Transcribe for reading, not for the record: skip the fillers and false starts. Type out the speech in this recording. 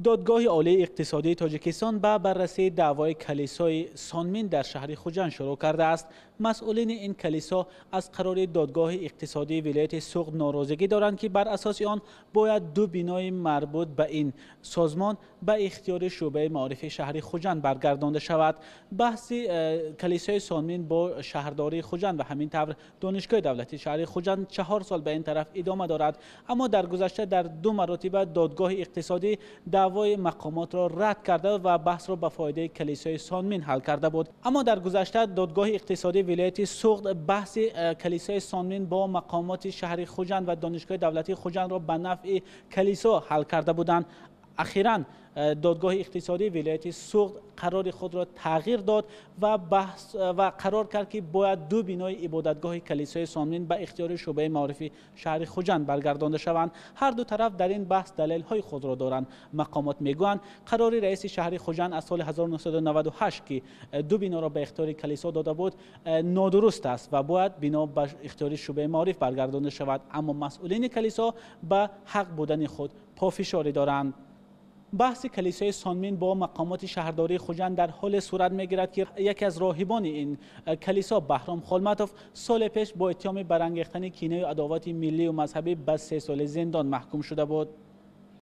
دادگاه عالی اقتصادی تاجیکستان به بررسی دعوای کلیسای سانمین در شهر خوجند شروع کرده است. مسئولین این کلیسا از قرار دادگاه اقتصادی ولایت سوغد ناراضگی دارند که بر اساس آن باید دو بینای مربوط به این سازمان به اختیار شعبه معارف شهر خوجند برگردانده شود. بحث کلیسای سانمین با شهرداری خوجند و همین طور دانشگاه دولتی شهر خوجند 4 سال به این طرف ادامه دارد، اما در گذشته در 2 مرتبه دادگاه اقتصادی دعوای مقامات را رد کرده و بحث را به فایده کلیسای سانمین حل کرده بود. اما در گذشته دادگاه اقتصادی ولایت سوغد بحث کلیسای سانمین با مقامات شهر خوجند و دانشگاه دولتی خوجند را به نفع کلیسا حل کرده بودند. اخیراً دادگاه اقتصادی ولایت سوغد قرار خود را تغییر داد و بحث و قرار کرد که باید 2 بینای عبادتگاه کلیسای سانمین به اختیار شعبه معارفی شهر خوجند برگردانده شوند. هر دو طرف در این بحث دلیل های خود را دارند. مقامات میگویند قرار رئیس شهر خوجند از سال 1998 که 2 بینا را به اختیار کلیسا داده بود نادرست است و باید بینا به اختیار شعبه معارف برگردانده شود، اما مسئولین کلیسا به حق بودن خود پافشاری دارند. بحث کلیسای سانمین با مقامات شهرداری خوجند در حال صورت میگیرد که یکی از راهبان این کلیسا بهرام خلمتوف سال پیش با اتهام برانگیختن کینه و عداوت ملی و مذهبی به 3 سال زندان محکوم شده بود.